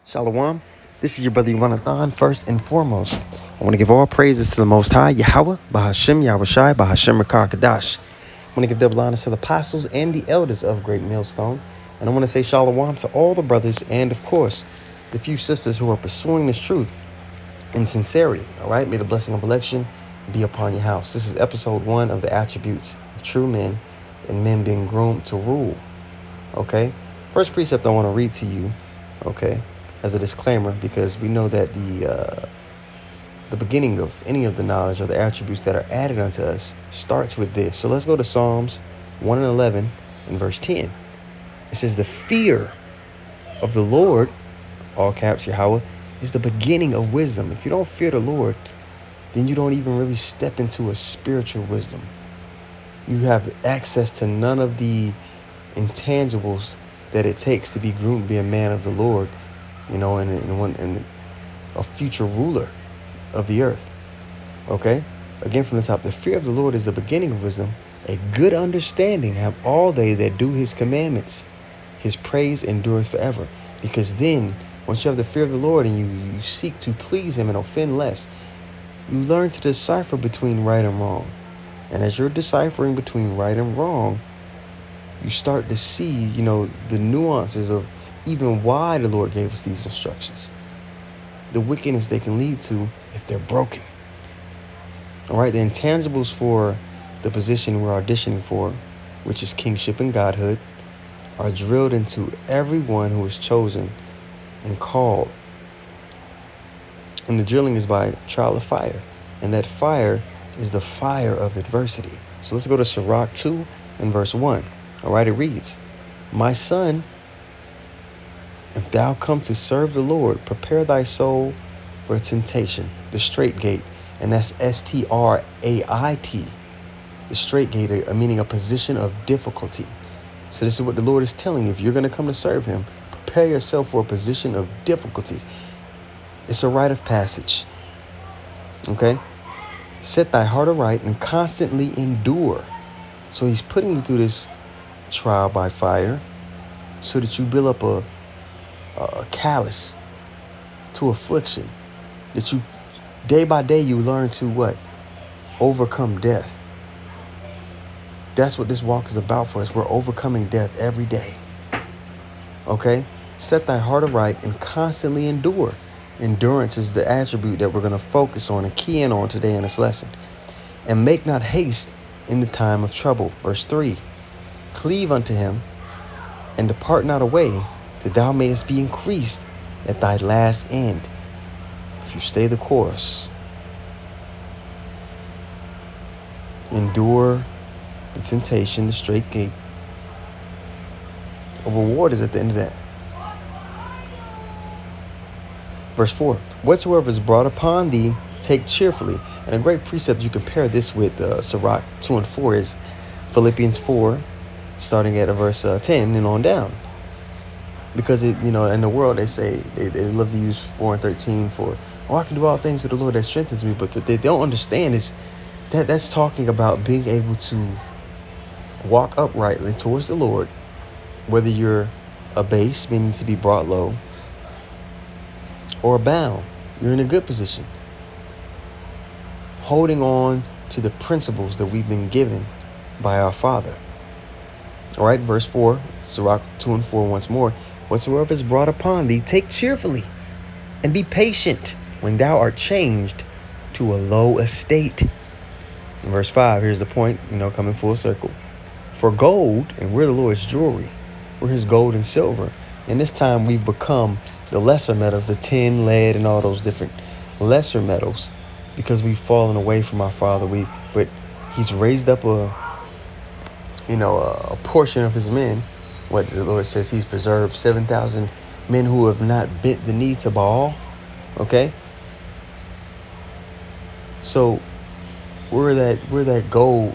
Shalom. This is your brother Yonathan. First and foremost, I want to give all praises to the Most High, Yahweh, Bahashem, Yahushai, Bahashem, Rakar Kadash. I want to give double honors to the apostles and the elders of Great Millstone. And I want to say shalom to all the brothers and, of course, the few sisters who are pursuing this truth in sincerity. All right? May the blessing of election be upon your house. This is episode 1 of the attributes of true men and men being groomed to rule. Okay? First precept I want to read to you, okay, as a disclaimer, because we know that the beginning of any of the knowledge or the attributes that are added unto us starts with this. So let's go to Psalms 111 and verse 10. It says, the fear of the Lord, all caps Yahweh, is the beginning of wisdom. If you don't fear the Lord, then you don't even really step into a spiritual wisdom. You have access to none of the intangibles that it takes to be groomed to be a man of the Lord, you know, and a future ruler of the earth. Okay? Again, from the top, the fear of the Lord is the beginning of wisdom. A good understanding have all they that do his commandments. His praise endureth forever. Because then, once you have the fear of the Lord and you seek to please him and offend less, you learn to decipher between right and wrong. And as you're deciphering between right and wrong, you start to see, you know, the nuances of even why the Lord gave us these instructions. The wickedness they can lead to if they're broken. All right, the intangibles for the position we're auditioning for, which is kingship and godhood, are drilled into everyone who is chosen and called. And the drilling is by trial of fire. And that fire is the fire of adversity. So let's go to Sirach 2 and verse 1. All right, it reads, my son, if thou come to serve the Lord, prepare thy soul for temptation, the straight gate. And that's Strait. The straight gate, meaning a position of difficulty. So this is what the Lord is telling you. If you're going to come to serve him, prepare yourself for a position of difficulty. It's a rite of passage. Okay? Set thy heart aright and constantly endure. So he's putting you through this trial by fire so that you build up a callous to affliction, that you day by day you learn to what? Overcome death. That's what this walk is about for us. We're overcoming death every day. Okay? Set thy heart aright and constantly endure. Endurance is the attribute that we're going to focus on and key in on today in this lesson. And make not haste in the time of trouble. Verse 3. Cleave unto him and depart not away, that thou mayest be increased at thy last end. If you stay the course, endure the temptation, the straight gate, a reward is at the end of that. Verse 4, whatsoever is brought upon thee, take cheerfully. And a great precept you compare this with Sirach 2 and 4 is Philippians 4, starting at verse 10 and on down. Because, it, you know, in the world, they say, they love to use 4 and 13 for, oh, I can do all things to the Lord that strengthens me. But what they don't understand is that that's talking about being able to walk uprightly towards the Lord, whether you're abased, meaning to be brought low, or bound, you're in a good position. Holding on to the principles that we've been given by our Father. All right, verse 4, Sirach 2 and 4 once more. Whatsoever is brought upon thee, take cheerfully, and be patient when thou art changed to a low estate. In verse 5, here's the point, you know, coming full circle. For gold, and we're the Lord's jewelry, we're his gold and silver. And this time we've become the lesser metals, the tin, lead, and all those different lesser metals, because we've fallen away from our Father. But he's raised up a portion of his men. What the Lord says, he's preserved 7,000 men who have not bent the knee to Baal. Okay? So we're that gold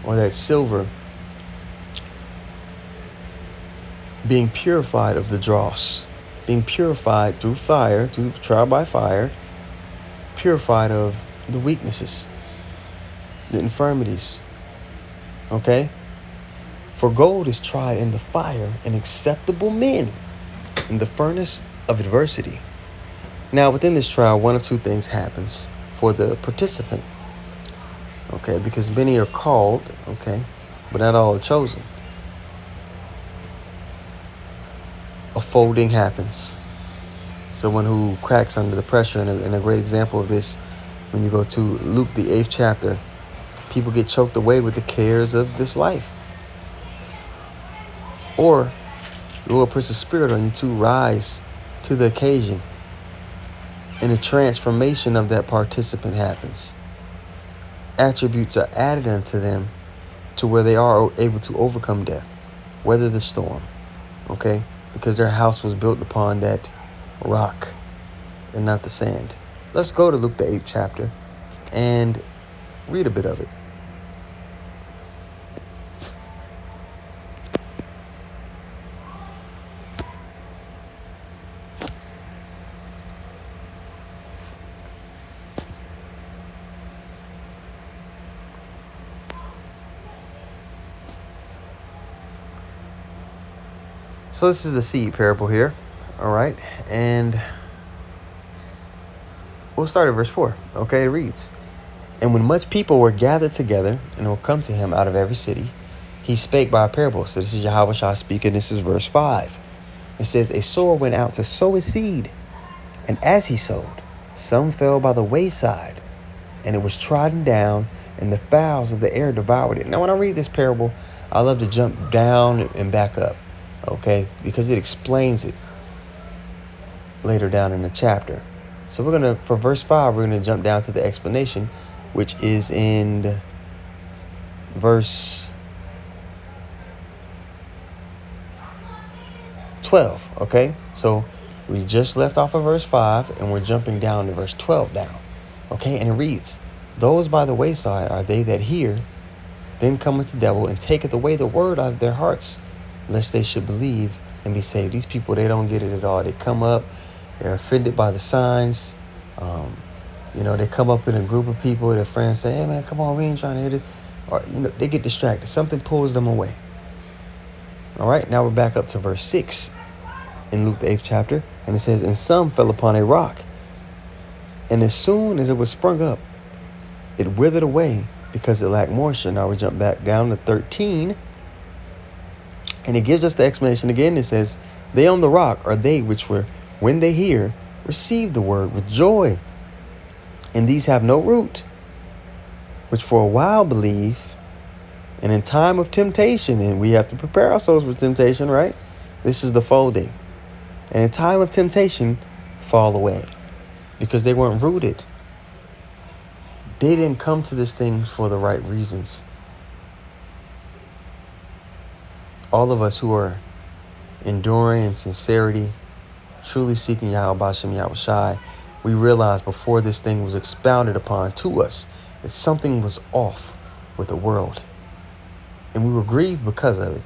or that silver being purified of the dross, being purified through fire, through trial by fire, purified of the weaknesses, the infirmities. Okay? For gold is tried in the fire, and acceptable men in the furnace of adversity. Now, within this trial, one of two things happens for the participant, okay, because many are called, okay, but not all are chosen. A folding happens. Someone who cracks under the pressure, and a great example of this, when you go to Luke, the 8th chapter, people get choked away with the cares of this life. Or the Lord puts a spirit on you to rise to the occasion, and a transformation of that participant happens. Attributes are added unto them to where they are able to overcome death, weather the storm, okay? Because their house was built upon that rock and not the sand. Let's go to Luke, the 8th chapter, and read a bit of it. So this is the seed parable here, all right? And we'll start at verse 4, okay? It reads, "And when much people were gathered together and were come to him out of every city, he spake by a parable." So this is Yahweh Shah speaking. This is verse 5. It says, "A sower went out to sow his seed, and as he sowed, some fell by the wayside, and it was trodden down, and the fowls of the air devoured it." Now, when I read this parable, I love to jump down and back up, okay? Because it explains it later down in the chapter. So for verse 5, we're going to jump down to the explanation, which is in verse 12, okay? So we just left off of verse 5, and we're jumping down to verse 12 now, okay? And it reads, "Those by the wayside are they that hear, then cometh the devil and taketh away the word out of their hearts, lest they should believe and be saved." These people, they don't get it at all. They come up, they're offended by the signs. They come up in a group of people, their friends say, "Hey man, come on, we ain't trying to hit it." Or, they get distracted. Something pulls them away. All right, now we're back up to verse 6 in Luke, the 8th chapter. And it says, "And some fell upon a rock, and as soon as it was sprung up, it withered away because it lacked moisture." Now we jump back down to 13. And it gives us the explanation again. It says, "They on the rock are they which were, when they hear, receive the word with joy. And these have no root, which for a while believe, and in time of temptation," and we have to prepare ourselves for temptation, right? This is the folding. "And in time of temptation, fall away," because they weren't rooted. They didn't come to this thing for the right reasons. All of us who are enduring in sincerity, truly seeking Yahweh Bashem Yahweh Shai, we realized before this thing was expounded upon to us that something was off with the world. And we were grieved because of it.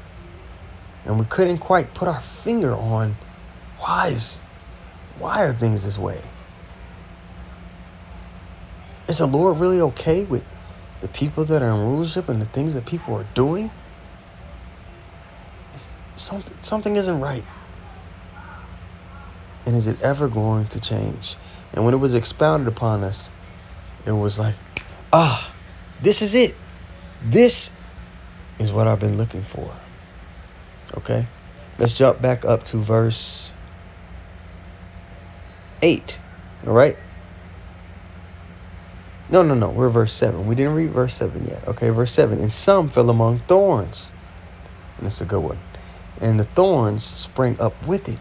And we couldn't quite put our finger on why are things this way? Is the Lord really okay with the people that are in rulership and the things that people are doing? Something isn't right. And is it ever going to change? And when it was expounded upon us, it was like, this is it. This is what I've been looking for. Okay? Let's jump back up to verse 8. All right? No. We're verse 7. We didn't read verse 7 yet. Okay, verse 7. "And some fell among thorns." And it's a good one. "And the thorns sprang up with it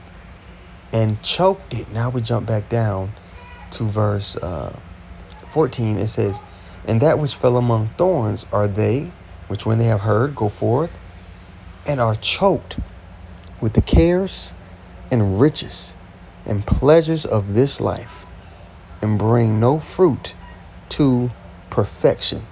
and choked it." Now we jump back down to verse 14. It says, "And that which fell among thorns are they which when they have heard go forth and are choked with the cares and riches and pleasures of this life, and bring no fruit to perfection."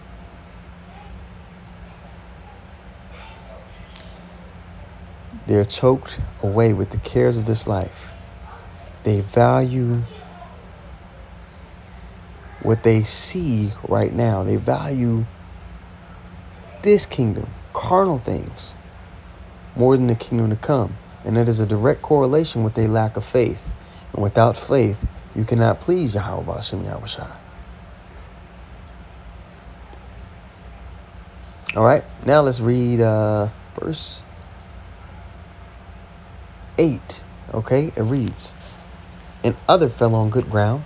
They're choked away with the cares of this life. They value what they see right now. They value this kingdom, carnal things, more than the kingdom to come. And that is a direct correlation with a lack of faith. And without faith, you cannot please Yahweh Ba'ashem Yahushai. All right, now let's read verse 8. Okay, it reads, "And other fell on good ground,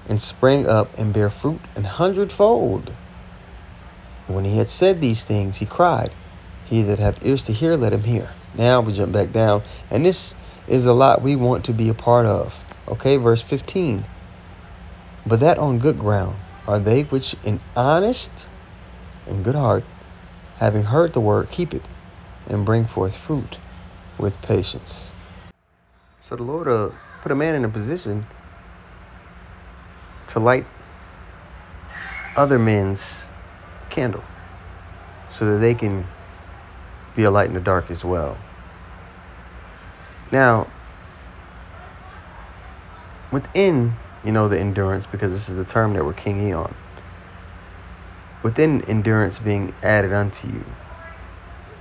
and sprang up and bare fruit 100-fold. When he had said these things, he cried, He that hath ears to hear, let him hear." Now we jump back down, and this is a lot we want to be a part of. Okay, verse 15. "But that on good ground are they which in honest and good heart, having heard the word, keep it, and bring forth fruit with patience." So the Lord put a man in a position to light other men's candle so that they can be a light in the dark as well. Now, within, the endurance, because this is the term that we're keying on, within endurance being added unto you,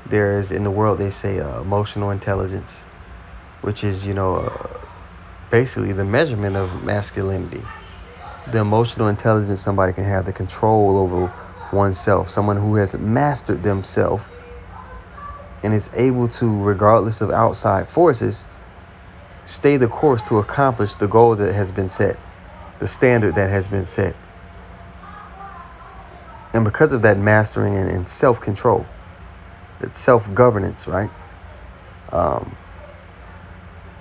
there is, in the world, they say emotional intelligence, which is, basically the measurement of masculinity. The emotional intelligence somebody can have, the control over oneself, someone who has mastered themselves and is able to, regardless of outside forces, stay the course to accomplish the goal that has been set, the standard that has been set. And because of that mastering and self-control, that self-governance, right?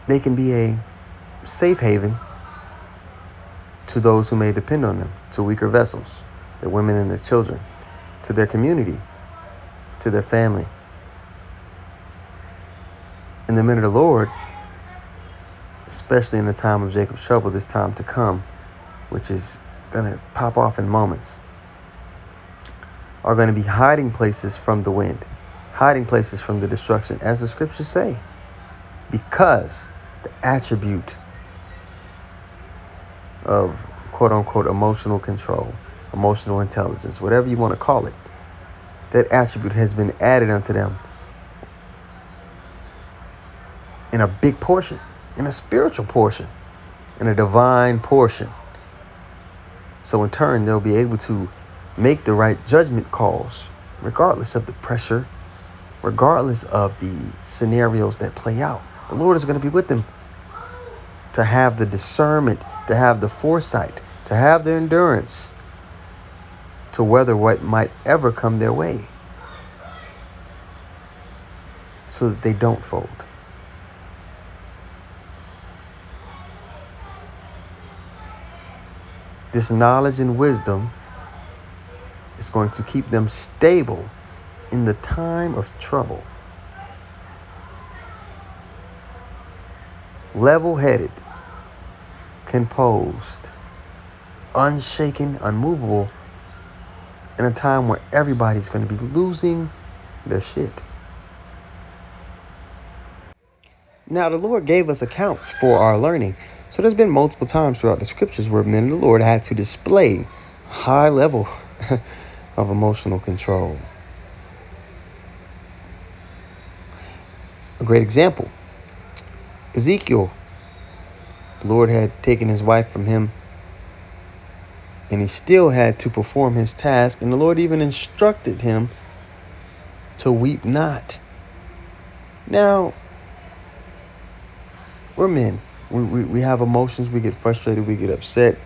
They can be a safe haven to those who may depend on them, to weaker vessels, their women and their children, to their community, to their family. In the men of the Lord, especially in the time of Jacob's trouble, this time to come, which is going to pop off in moments, are going to be hiding places from the wind, hiding places from the destruction, as the scriptures say, because the attribute of quote unquote emotional control, emotional intelligence, whatever you want to call it, that attribute has been added unto them in a big portion, in a spiritual portion, in a divine portion. So in turn, they'll be able to make the right judgment calls, regardless of the pressure, regardless of the scenarios that play out. The Lord is going to be with them to have the discernment, to have the foresight, to have the endurance to weather what might ever come their way so that they don't fold. This knowledge and wisdom is going to keep them stable in the time of trouble. Level-headed, composed, unshaken, unmovable, in a time where everybody's going to be losing their shit. Now, the Lord gave us accounts for our learning. So there's been multiple times throughout the scriptures where men of the Lord had to display high level of emotional control. A great example, Ezekiel. The Lord had taken his wife from him, and he still had to perform his task. And the Lord even instructed him to weep not. Now, we're men. We have emotions. We get frustrated. We get upset.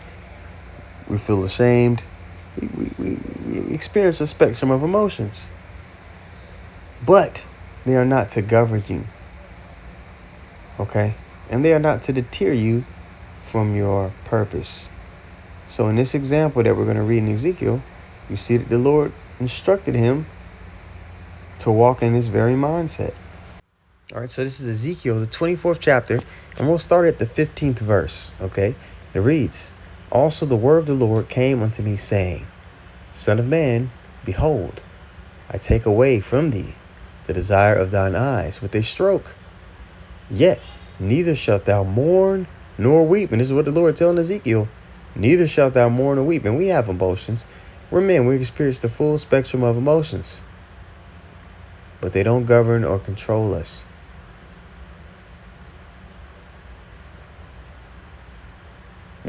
We feel ashamed. We experience a spectrum of emotions. But they are not to govern you. Okay? And they are not to deter you from your purpose. So in this example that we're going to read in Ezekiel, you see that the Lord instructed him to walk in this very mindset. All right, so this is Ezekiel, the 24th chapter, and we'll start at the 15th verse, okay? It reads, "Also the word of the Lord came unto me, saying, Son of man, behold, I take away from thee the desire of thine eyes with a stroke. Yet neither shalt thou mourn nor weep." And this is what the Lord telling Ezekiel. Neither shalt thou mourn or weep. And we have emotions. We're men. We experience the full spectrum of emotions. But they don't govern or control us.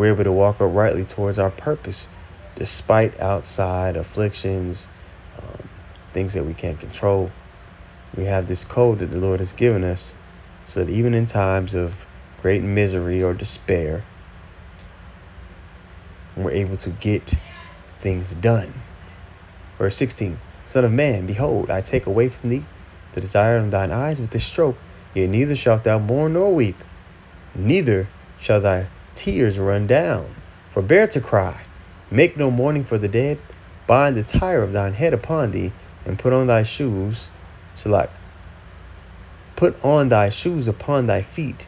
we're able to walk uprightly towards our purpose, despite outside afflictions, things that we can't control. We have this code that the Lord has given us so that even in times of great misery or despair, we're able to get things done. Verse 16, Son of man, behold, I take away from thee the desire of thine eyes with this stroke, yet neither shalt thou mourn nor weep, neither shall thy tears run down. Forbear to cry, make no mourning for the dead, bind the tire of thine head upon thee, and put on thy shoes, put on thy shoes upon thy feet,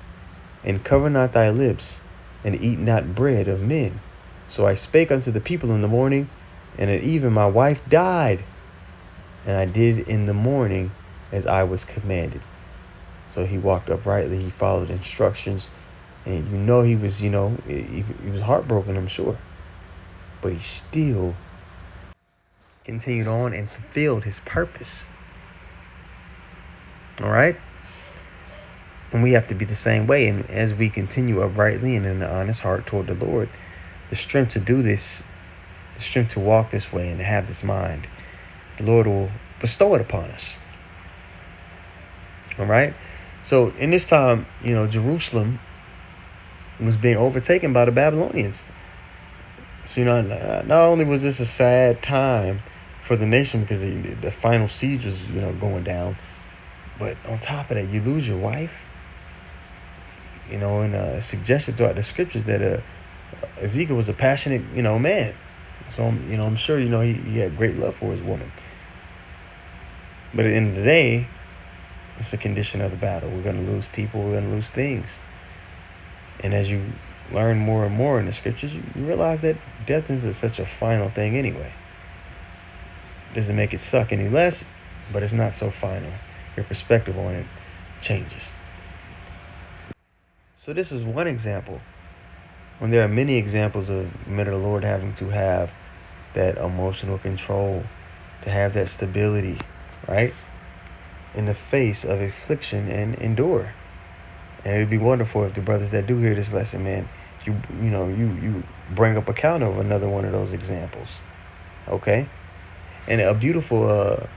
and cover not thy lips, and eat not bread of men. So I spake unto the people in the morning, and at even my wife died, and I did in the morning as I was commanded. So he walked uprightly, he followed instructions, and he was, he was heartbroken, I'm sure. But he still continued on and fulfilled his purpose. All right? And we have to be the same way. And as we continue uprightly and in an honest heart toward the Lord, the strength to do this, the strength to walk this way and to have this mind, the Lord will bestow it upon us. All right? So in this time, Jerusalem was being overtaken by the Babylonians. So, not only was this a sad time for the nation because the final siege was, going down, but on top of that, you lose your wife. And suggested throughout the scriptures that Ezekiel was a passionate, man. So, I'm sure, he had great love for his woman. But at the end of the day, it's a condition of the battle. We're going to lose people. We're going to lose things. And as you learn more and more in the scriptures, you realize that death is such a final thing anyway. It doesn't make it suck any less, but it's not so final. Your perspective on it changes. So this is one example. When there are many examples of men of the Lord having to have that emotional control, to have that stability, right? In the face of affliction and endure. And it'd be wonderful if the brothers that do hear this lesson, man, you bring up account of another one of those examples. Okay? And a beautiful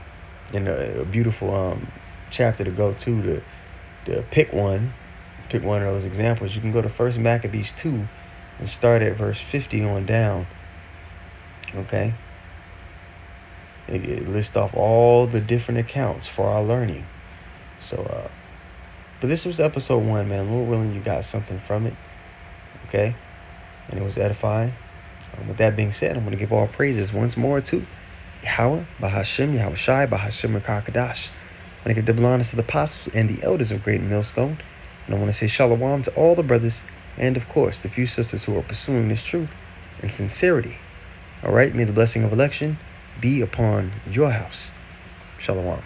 chapter to go to pick one of those examples. You can go to 1 Maccabees 2 and start at verse 50 on down. Okay? It lists off all the different accounts for our learning. So, but this was episode 1, man. Lord willing, you got something from it. Okay? And it was edifying. With that being said, I'm going to give all praises once more to Yahweh, Bahashem, Yahushai, Bahashem, Rakakadash. I want to give double honors to the apostles and the elders of Great Millstone. And I want to say shalom to all the brothers and, of course, the few sisters who are pursuing this truth in sincerity. All right? May the blessing of election be upon your house. Shalom.